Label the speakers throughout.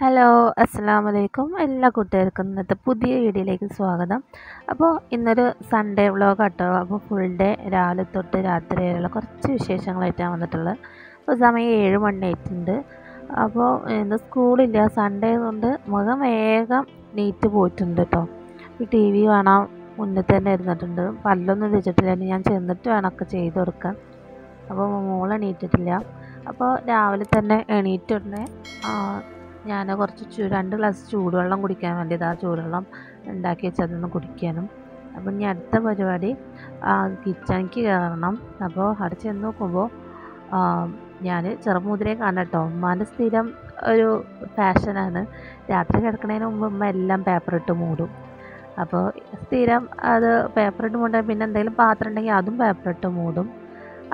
Speaker 1: Hello, അസ്സലാമു അലൈക്കും. എല്ലാ കൂട്ടുകാർക്കും ഇന്നത്തെ പുതിയ വീഡിയോയിലേക്ക് സ്വാഗതം. അപ്പോൾ ഇന്നൊരു സൺഡേ വ്ളോഗ് കേട്ടോ. അപ്പോൾ ഫുൾ ഡേ രാവിലെ തൊട്ട് രാത്രി വരെയുള്ള കുറച്ച് വിശേഷങ്ങളായിട്ടാണ് വന്നിട്ടുള്ളത്. അപ്പോൾ സമയം 7 മണി ആയിട്ടുണ്ട്. അപ്പോൾ ഇന്ന് സ്കൂളില്ല, സൺഡേ കൊണ്ട് മുഖം വേഗം നീറ്റ് പോയിട്ടുണ്ട് കേട്ടോ. ഈ ടി വി കാണാൻ മുന്നിൽ തന്നെ ഇരുന്നിട്ടുണ്ട്. പല്ലൊന്നും വെച്ചിട്ടില്ല, ഞാൻ ചെന്നിട്ട് വേണം ഒക്കെ ചെയ്ത് കൊടുക്കാൻ. അപ്പോൾ മോൾ എണീറ്റിട്ടില്ല. അപ്പോൾ രാവിലെ തന്നെ എണീറ്റുടനെ ഞാൻ കുറച്ച് 2 ഗ്ലാസ് ചൂടുവെള്ളം കുടിക്കാൻ വേണ്ടിയിട്ട് ആ ചൂടുവെള്ളം ഉണ്ടാക്കി വെച്ചതൊന്ന് കുടിക്കാനും. അപ്പം ഇനി അടുത്ത പരിപാടി കിച്ചണിക്ക് കയറണം. അപ്പോൾ അവിടെ ചെന്ന് നോക്കുമ്പോൾ ഞാൻ ചെറുമുതിരയെ കാണാം കേട്ടോ. ഉമ്മാൻ്റെ സ്ഥിരം ഒരു ഫാഷനാണ്, രാത്രി കിടക്കുന്നതിന് മുമ്പ് ഉമ്മ എല്ലാം പേപ്പറിട്ട് മൂടും. അപ്പോൾ സ്ഥിരം അത് പേപ്പറിട്ട് മൂടാൻ, പിന്നെ എന്തെങ്കിലും പാത്രം ഉണ്ടെങ്കിൽ അതും പേപ്പറിട്ട് മൂടും.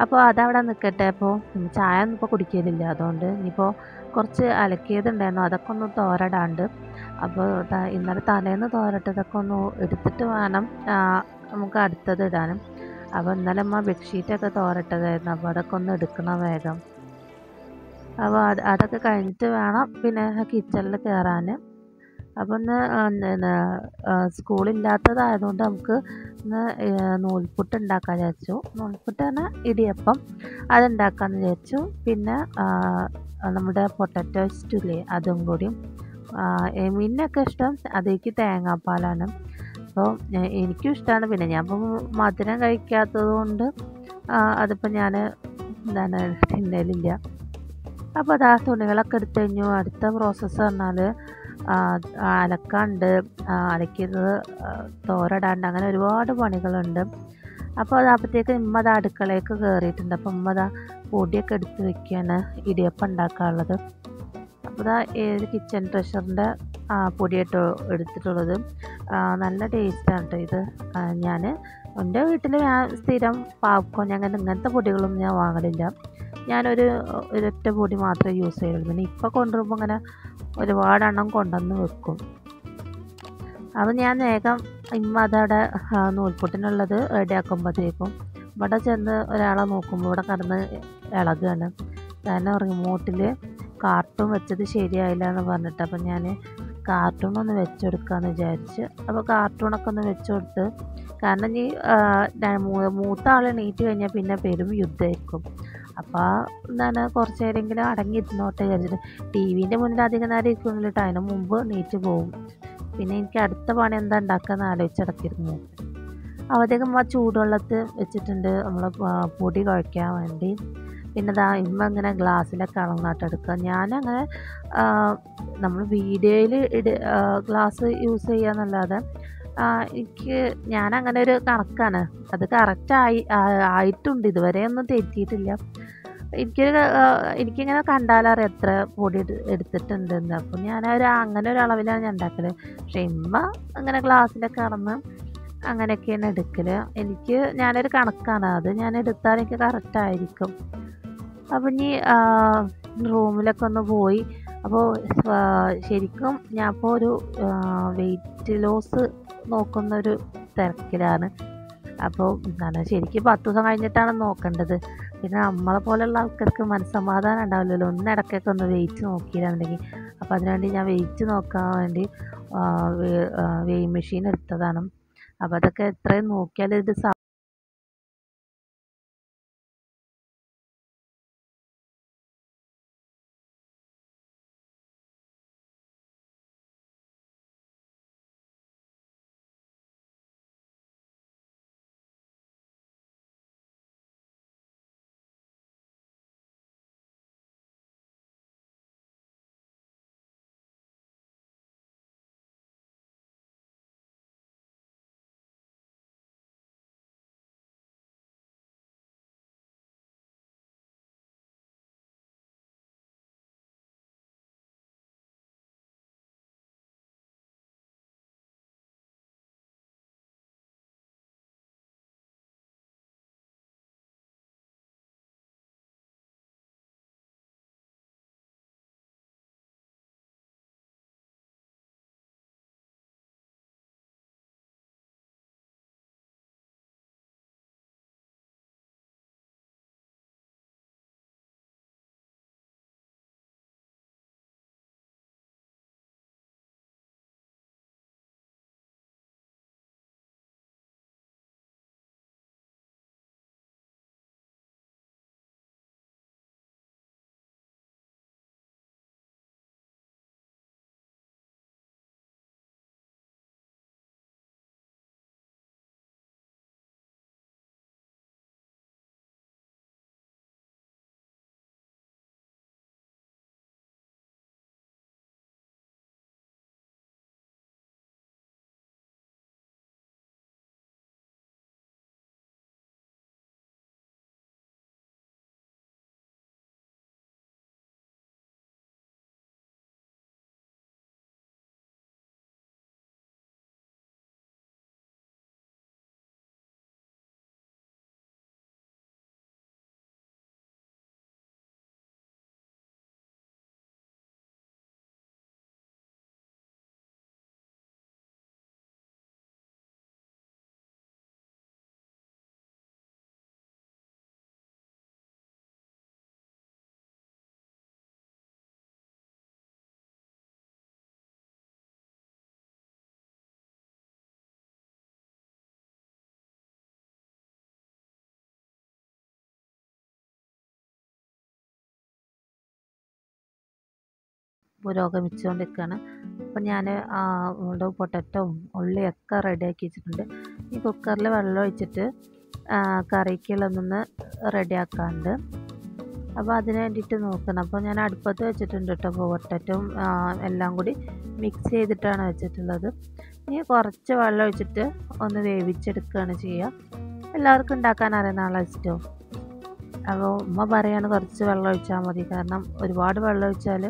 Speaker 1: അപ്പോൾ അതവിടെ നിൽക്കട്ടെ. അപ്പോൾ ചായ ഒന്നും ഇപ്പോൾ കുടിക്കലില്ല, അതുകൊണ്ട് ഇനിയിപ്പോൾ കുറച്ച് അലക്കിയതുണ്ടായിരുന്നു, അതൊക്കെ ഒന്ന് തോരടാണ്ട്. അപ്പോൾ ഇന്നലെ തലേന്ന് തോരട്ടതൊക്കെ ഒന്ന് എടുത്തിട്ട് വേണം നമുക്ക് അടുത്തത് ഇടാനും. അപ്പോൾ ഇന്നലെ അമ്മ ബെഡ്ഷീറ്റൊക്കെ തോരട്ടതായിരുന്നു, അപ്പോൾ അതൊക്കെ ഒന്ന് എടുക്കണം വേഗം. അപ്പോൾ അതൊക്കെ കഴിഞ്ഞിട്ട് വേണം പിന്നെ കിച്ചണിൽ കയറാൻ. അപ്പോൾ ഇന്ന് സ്കൂളില്ലാത്തതായതുകൊണ്ട് നമുക്ക് ഇന്ന് നൂൽപുട്ട് ഉണ്ടാക്കാൻ വിചാരിച്ചു. നൂൽപുട്ട് പറഞ്ഞാൽ ഇടിയപ്പം, അതുണ്ടാക്കാമെന്ന് വിചാരിച്ചു. പിന്നെ നമ്മുടെ പൊട്ടറ്റോ സ്റ്റൂല്ലേ, അതും കൂടിയും. എമീനൊക്കെ ഇഷ്ടം അതിലേക്ക് തേങ്ങാപ്പാലാണ്. അപ്പോൾ എനിക്കും ഇഷ്ടമാണ്. പിന്നെ ഞാൻ ഇപ്പം മധുരം കഴിക്കാത്തത് കൊണ്ട് അതിപ്പോൾ ഞാൻ തിന്നലില്ല. അപ്പോൾ അതാ തുണികളൊക്കെ എടുത്തു കഴിഞ്ഞു. അടുത്ത പ്രോസസ്സ് പറഞ്ഞാൽ അലക്കാണ്ട്, അലക്കിയത് തോരടാണ്ട്, അങ്ങനെ ഒരുപാട് പണികളുണ്ട്. അപ്പോൾ അപ്പോഴത്തേക്ക് ഉമ്മ അത് അടുക്കളയ്ക്ക് കയറിയിട്ടുണ്ട്. അപ്പോൾ ഉമ്മ പൊടിയൊക്കെ എടുത്ത് വെക്കുകയാണ് ഇടിയപ്പം ഉണ്ടാക്കാനുള്ളത്. അപ്പോൾ കിച്ചൺ ട്രഷറിൻ്റെ പൊടിയായിട്ട് എടുത്തിട്ടുള്ളത്. നല്ല ടേസ്റ്റാണ് കേട്ടോ ഇത്. ഞാൻ എൻ്റെ വീട്ടിൽ സ്ഥിരം പാപ്കോൺ അങ്ങനെ ഇങ്ങനത്തെ പൊടികളൊന്നും ഞാൻ വാങ്ങലില്ല. ഒരൊറ്റ പൊടി മാത്രമേ യൂസ് ചെയ്യുള്ളൂ. പിന്നെ ഇപ്പോൾ കൊണ്ടുവരുമ്പോൾ അങ്ങനെ ഒരുപാടെണ്ണം കൊണ്ടുവന്ന് വെക്കും. അപ്പോൾ ഞാൻ വേഗം ഇമ്മ അതവിടെ നൂൽപുട്ടിനുള്ളത് റെഡിയാക്കുമ്പോഴത്തേക്കും ഇവിടെ ചെന്ന് ഒരാളെ നോക്കുമ്പോൾ ഇവിടെ കിടന്ന് ഇളകുകയാണ്. കാരണം റിമോട്ടിൽ കാർട്ടൂൺ വെച്ചത് ശരിയായില്ല എന്ന് പറഞ്ഞിട്ട്. അപ്പോൾ ഞാൻ കാർട്ടൂണൊന്ന് വെച്ച് കൊടുക്കാമെന്ന് വിചാരിച്ച്. അപ്പോൾ കാർട്ടൂണൊക്കെ ഒന്ന് വെച്ച് കൊടുത്ത്, കാരണം ഈ മൂത്ത ആൾ എണീറ്റ് കഴിഞ്ഞാൽ പിന്നെ പെരും യുദ്ധമായിരിക്കും. അപ്പോൾ കുറച്ച് നേരമെങ്കിലും അടങ്ങിയിരുന്നോട്ടെ വിചാരിച്ചിട്ട് ടി വിൻ്റെ മുന്നിൽ അധികം നേരം ഇരിക്കുന്നില്ല, അതിന് മുമ്പ് എണീറ്റ് പോകും. പിന്നെ എനിക്ക് അടുത്ത പണി എന്താ ഉണ്ടാക്കാമെന്ന് ആലോചിച്ചടക്കിയിരുന്നു. അപ്പോഴത്തേക്കും ചൂടുവെള്ളത്തിൽ വെച്ചിട്ടുണ്ട് നമ്മൾ പൊടി കുഴയ്ക്കാൻ വേണ്ടി. പിന്നെ ഇമ്മ ഇങ്ങനെ ഗ്ലാസ്സിലൊക്കെ അളന്നാട്ടെടുക്കുക. ഞാനങ്ങനെ നമ്മൾ വീഡിയോയിൽ ഗ്ലാസ് യൂസ് ചെയ്യാന്നല്ലാതെ ഞാനങ്ങനെ ഒരു കണക്കാണ്, അത് കറക്റ്റ് ആയിട്ടുണ്ട്, ഇതുവരെ ഒന്നും തെറ്റിയിട്ടില്ല. എനിക്കിങ്ങനെ കണ്ടാലറിയാം എത്ര പൊടി എടുത്തിട്ടുണ്ടെന്ന്. അപ്പം അങ്ങനെ ഒരു അളവിലാണ് ഞാൻ ഉണ്ടാക്കല്. പക്ഷെ ഇമ്മ അങ്ങനെ ഗ്ലാസ്സിലൊക്കെ അളന്ന് അങ്ങനെയൊക്കെയാണ് എടുക്കൽ. ഞാനൊരു കണക്കാണ്, അത് ഞാൻ എടുത്താൽ എനിക്ക് കറക്റ്റായിരിക്കും. അപ്പം ഇനി റൂമിലൊക്കെ ഒന്ന് പോയി. അപ്പോൾ ശരിക്കും ഞാൻ ഇപ്പോൾ ഒരു വെയിറ്റ് ലോസ് നോക്കുന്നൊരു തിരക്കിലാണ്. അപ്പോൾ ശരിക്കും 10 ദിവസം കഴിഞ്ഞിട്ടാണ് നോക്കേണ്ടത്. പിന്നെ നമ്മളെ പോലെയുള്ള ആൾക്കാർക്ക് മനസ്സമാധാനം ഉണ്ടാവില്ലല്ലോ ഒന്നിടക്കൊക്കെ ഒന്ന് വെയിറ്റ് നോക്കിയില്ലാന്നുണ്ടെങ്കിൽ. അപ്പോൾ അതിനുവേണ്ടി ഞാൻ വെയിറ്റ് നോക്കാൻ വേണ്ടി വെയിങ് മെഷീൻ എടുത്തതാണ്. അപ്പോൾ അതൊക്കെ എത്രയും നോക്കിയാൽ ഇത് പുരോഗമിച്ചുകൊണ്ടിരിക്കുകയാണ്. അപ്പോൾ ഞാൻ നമ്മുടെ പൊട്ടറ്റോയും ഉള്ളിയൊക്കെ റെഡിയാക്കി വെച്ചിട്ടുണ്ട്. ഈ കുക്കറിൽ വെള്ളം ഒഴിച്ചിട്ട് കറിക്കുള്ളതൊന്ന് റെഡിയാക്കാറുണ്ട്. അപ്പോൾ അതിന് വേണ്ടിയിട്ട് നോക്കണം. അപ്പോൾ ഞാൻ അടുപ്പത്ത് വെച്ചിട്ടുണ്ട് കേട്ടോ. പൊട്ടറ്റോയും എല്ലാം കൂടി മിക്സ് ചെയ്തിട്ടാണ് വെച്ചിട്ടുള്ളത്. ഇനി കുറച്ച് വെള്ളം ഒഴിച്ചിട്ട് ഒന്ന് വേവിച്ചെടുക്കുകയാണ് ചെയ്യുക. എല്ലാവർക്കും ഉണ്ടാക്കാൻ അറിയുന്ന ആളാണ് ഇഷ്ടവും. അപ്പോൾ ഉമ്മ പറയാണ് കുറച്ച് വെള്ളം ഒഴിച്ചാൽ മതി, കാരണം ഒരുപാട് വെള്ളം ഒഴിച്ചാൽ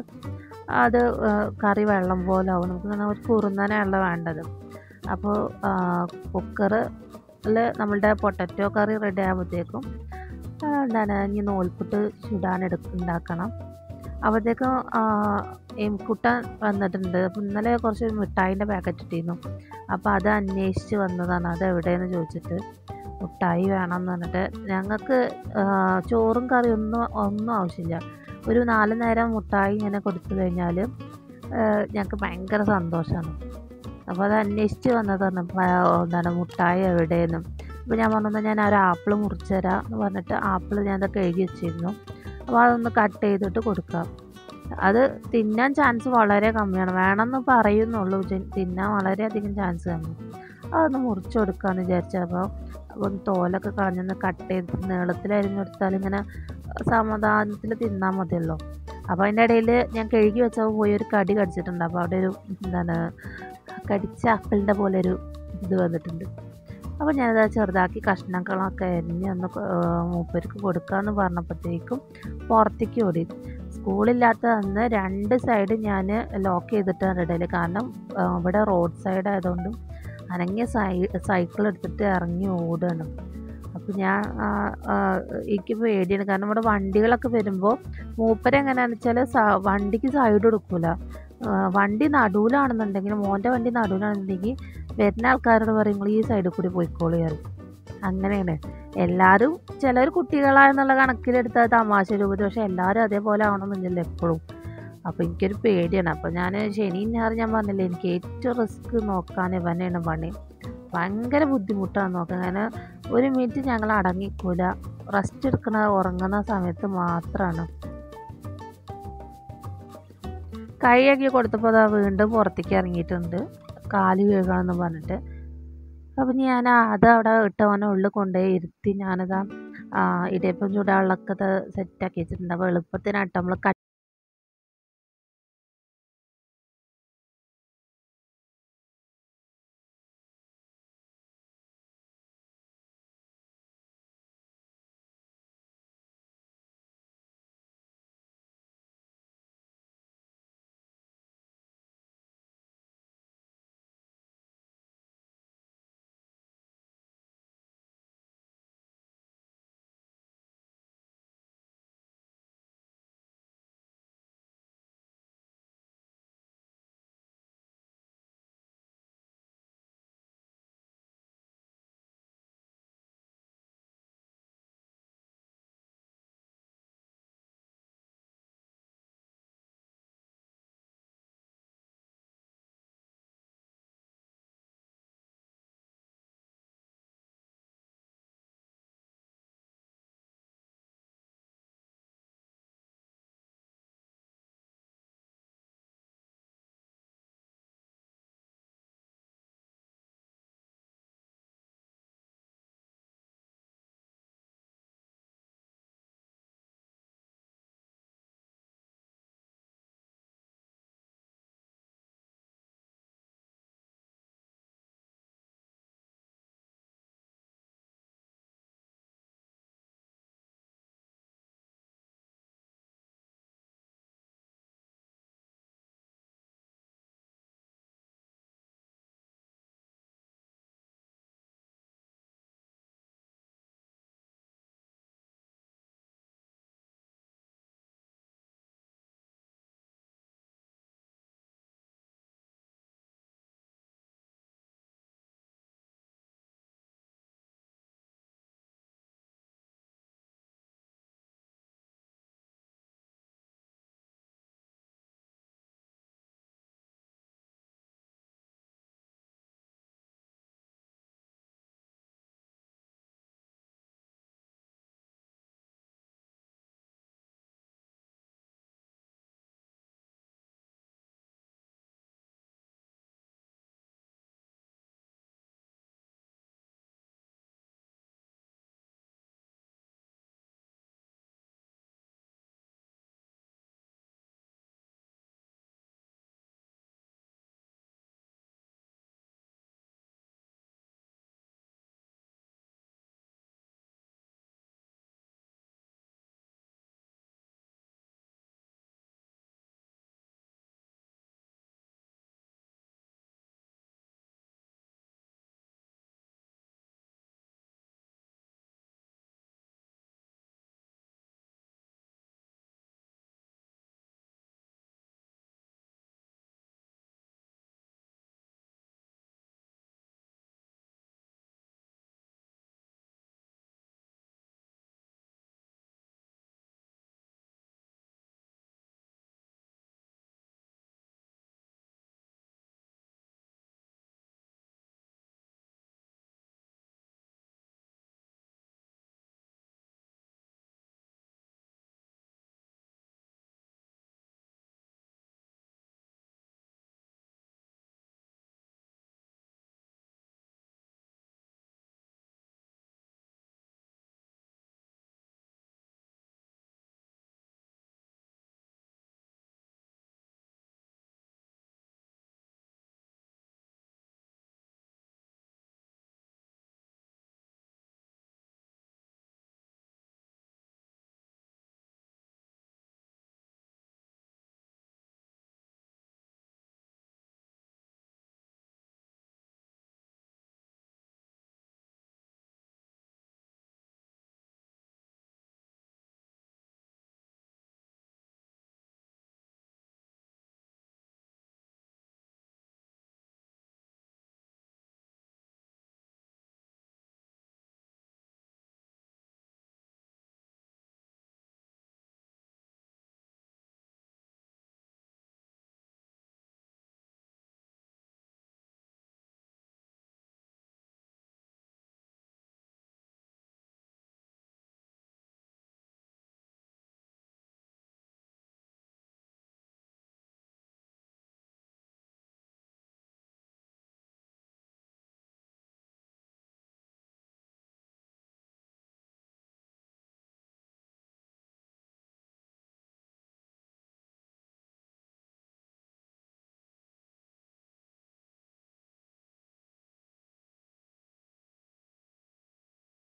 Speaker 1: അത് കറി വെള്ളം പോലെ ആവും. നമുക്ക് ഇങ്ങനെ ഒരു കുറുന്നനെയുള്ള വേണ്ടത്. അപ്പോൾ കുക്കറിൽ നമ്മളുടെ പൊട്ടറ്റോ കറി റെഡി ആകുമ്പോഴത്തേക്കും ഇനി നൂൽപുട്ട് ഉണ്ടാക്കണം. അപ്പോഴത്തേക്കും എംകുട്ടൻ വന്നിട്ടുണ്ട്. അപ്പോൾ ഇന്നലെ കുറച്ച് മിഠായിൻ്റെ പാക്കറ്റ് ഇട്ടിരുന്നു. അപ്പോൾ അത് അന്വേഷിച്ച് വന്നതാണ്, അത് എവിടെയെന്ന് ചോദിച്ചിട്ട്. മിഠായി വേണമെന്ന് പറഞ്ഞിട്ട്. ഞങ്ങൾക്ക് ചോറും കറിയും ഒന്നും ആവശ്യമില്ല. ഒരു 4 നേരം മിഠായി ഇങ്ങനെ കൊടുത്തു കഴിഞ്ഞാൽ ഞങ്ങൾക്ക് ഭയങ്കര സന്തോഷമാണ്. അപ്പോൾ അത് അന്വേഷിച്ച് വന്നതാണ്, മിഠായി എവിടെയെന്നും. അപ്പോൾ ഞാൻ പറഞ്ഞത് ഞാൻ ഒരു ആപ്പിൾ മുറിച്ച് തരാം എന്ന് പറഞ്ഞിട്ട് ആപ്പിൾ ഞാനതൊക്കെ എഴുതി വെച്ചിരുന്നു. അപ്പോൾ അതൊന്ന് കട്ട് ചെയ്തിട്ട് കൊടുക്കാം. അത് തിന്നാൻ ചാൻസ് വളരെ കമ്മിയാണ്, വേണമെന്ന് പറയുന്നുള്ളൂ, തിന്നാൻ വളരെയധികം ചാൻസ് കമ്മി. അതൊന്ന് മുറിച്ച് കൊടുക്കാമെന്ന് വിചാരിച്ചപ്പോൾ ഒന്ന് തോലൊക്കെ കളഞ്ഞൊന്ന് കട്ട് ചെയ്ത് നീളത്തിൽ അരിഞ്ഞെടുത്താൽ ഇങ്ങനെ സമാധാനത്തിൽ തിന്നാൽ മതിയല്ലോ. അപ്പോൾ അതിൻ്റെ ഇടയിൽ ഞാൻ കഴുകി വെച്ചപ്പോൾ പോയി ഒരു കടി കടിച്ചിട്ടുണ്ട്. അപ്പോൾ അവിടെ ഒരു കടിച്ച ആപ്പിളിൻ്റെ പോലെ ഒരു ഇത് വന്നിട്ടുണ്ട്. അപ്പോൾ ഞാനത് ചെറുതാക്കി കഷ്ണങ്ങളൊക്കെ അരിഞ്ഞ് ഒന്ന് മൂപ്പർക്ക് കൊടുക്കാമെന്ന് പറഞ്ഞപ്പോഴത്തേക്കും പുറത്തേക്ക് ഓടി. സ്കൂളില്ലാത്ത അന്ന് 2 സൈഡ് ഞാൻ ലോക്ക് ചെയ്തിട്ടാണ് ഇടയിൽ. കാരണം ഇവിടെ റോഡ് സൈഡ് ആയതുകൊണ്ടും അനങ്ങിയ സൈക്കിൾ എടുത്തിട്ട് ഇറങ്ങി ഓടുകയാണ്. അപ്പോൾ എനിക്ക് പേടിയാണ്, കാരണം ഇവിടെ വണ്ടികളൊക്കെ വരുമ്പോൾ മൂപ്പരെങ്ങനെയാണെന്ന് വെച്ചാൽ വണ്ടിക്ക് സൈഡ് കൊടുക്കില്ല. വണ്ടി നടുവിലാണെന്നുണ്ടെങ്കിൽ, മോൻ്റെ വണ്ടി നടുവിലാണെന്നുണ്ടെങ്കിൽ വരുന്ന ആൾക്കാരോട് പറയും നിങ്ങൾ ഈ സൈഡിൽ കൂടി പോയിക്കോളി പറയും. അങ്ങനെയാണ് എല്ലാവരും. ചിലർ കുട്ടികളായെന്നുള്ള കണക്കിലെടുത്താൽ തമാശ രൂപത്തിൽ, പക്ഷേ എല്ലാവരും അതേപോലെ ആവണമെന്നില്ലല്ലോ എപ്പോഴും. അപ്പോൾ എനിക്കൊരു പേടിയാണ്. അപ്പോൾ ഞാൻ ശനി ഞായർ ഞാൻ പറഞ്ഞില്ലേ, എനിക്ക് ഏറ്റവും റിസ്ക് നോക്കാൻ ഇവനെയാണ് പണി. ഭയങ്കര ബുദ്ധിമുട്ടാണ് നോക്കാൻ. അങ്ങനെ ഒരു മിനിറ്റ് ഞങ്ങൾ അടങ്ങിക്കൂല. റെസ്റ്റ് ഉറങ്ങുന്ന സമയത്ത് മാത്രമാണ്. കൈയൊക്കെ കൊടുത്തപ്പോൾ അതാ വീണ്ടും പുറത്തേക്ക് ഇറങ്ങിയിട്ടുണ്ട്, കാല് വീഴണമെന്ന് പറഞ്ഞിട്ട്. അപ്പം ഞാൻ അത് അവിടെ ഇട്ടവനെ ഉള്ളിൽ കൊണ്ടുപോയി ഇരുത്തി. ഞാനതാ ഇടിയപ്പം ചൂടാനുള്ളതൊക്കെ സെറ്റാക്കി വെച്ചിട്ടുണ്ട്. അപ്പോൾ എളുപ്പത്തിനായിട്ട് നമ്മൾ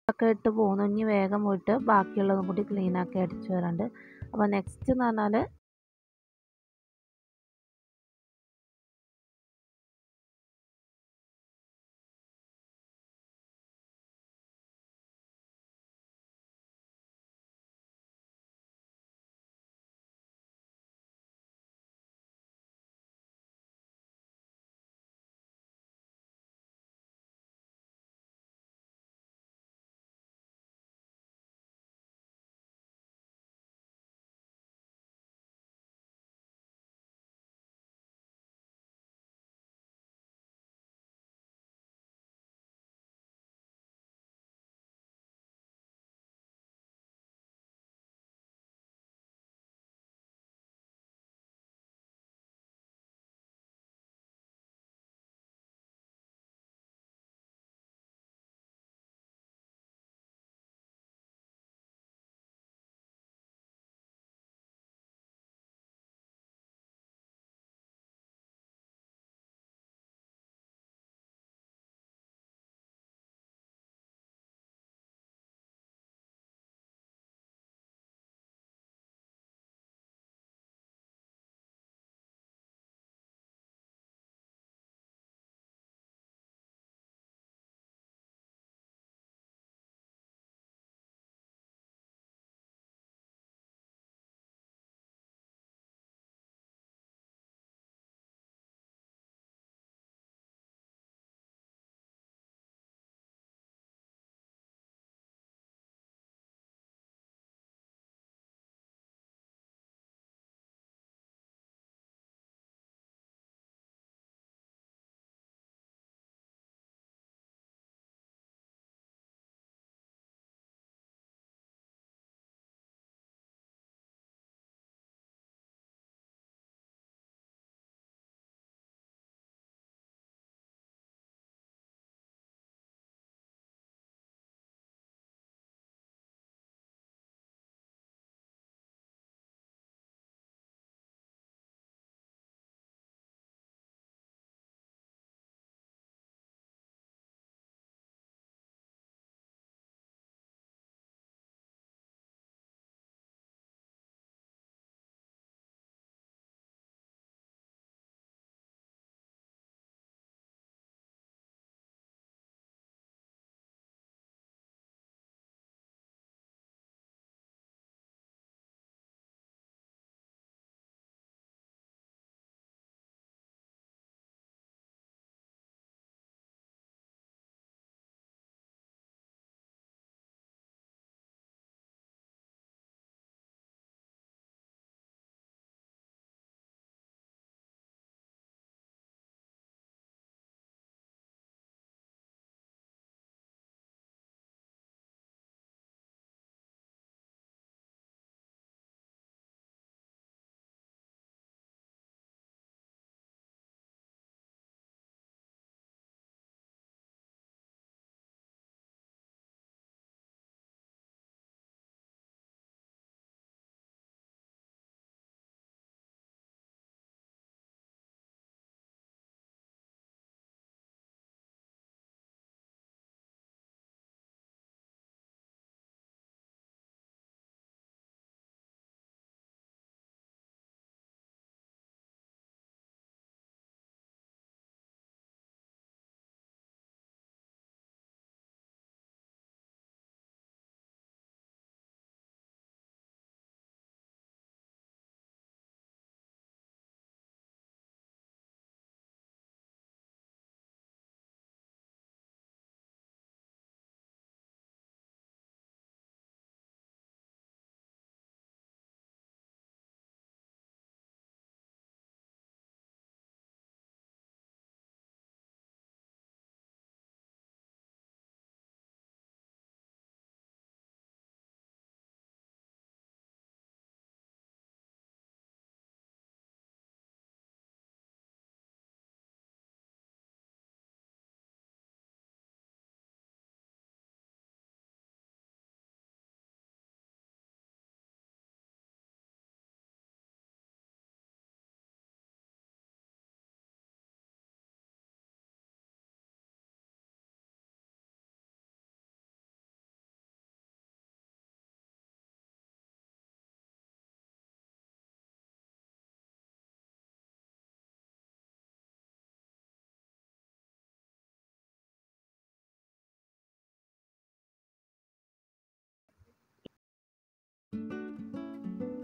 Speaker 1: ഒക്കെ ഇട്ട് പോന്നു. ഇനി വേഗം പോയിട്ട് ബാക്കിയുള്ളതും കൂടി ക്ലീനാക്കി അടിച്ചു വരാണ്ട്. അപ്പോൾ നെക്സ്റ്റ് എന്ന് പറഞ്ഞാൽ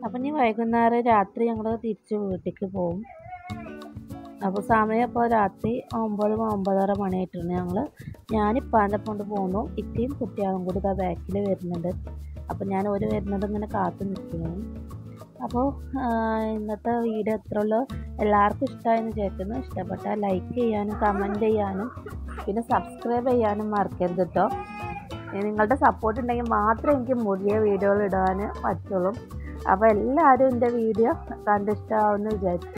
Speaker 1: അപ്പം ഇനി വൈകുന്നേരം രാത്രി ഞങ്ങൾ തിരിച്ച് വീട്ടിലേക്ക് പോകും. അപ്പോൾ സമയം ഇപ്പോൾ രാത്രി 9-9:30 മണിയായിട്ടുണ്ട്. ഞാനിപ്പാൻ്റെ കൊണ്ട് പോന്നു. ഇത്തിയും കുട്ടികളും കൂടി ഇതാ ബാക്കിൽ വരുന്നുണ്ട്. അപ്പോൾ ഞാൻ ഒരു വരുന്നത് ഇങ്ങനെ കാത്തു നിൽക്കുന്നു. അപ്പോൾ ഇന്നത്തെ വീഡിയോ എത്രയുള്ളൂ, എല്ലാവർക്കും ഇഷ്ടമായെന്ന് വിചാരിക്കുന്നു. ഇഷ്ടപ്പെട്ടാൽ ലൈക്ക് ചെയ്യാനും കമൻറ്റ് ചെയ്യാനും പിന്നെ സബ്സ്ക്രൈബ് ചെയ്യാനും മറക്കരുത് കേട്ടോ. നിങ്ങളുടെ സപ്പോർട്ട് ഉണ്ടെങ്കിൽ മാത്രമേ എനിക്ക് പുതിയ വീഡിയോകൾ ഇടാൻ പറ്റുള്ളൂ. അപ്പോൾ എല്ലാവരും എൻ്റെ വീഡിയോ കണ്ടിഷ്ടമാവുമെന്ന് വിചാരിച്ചു.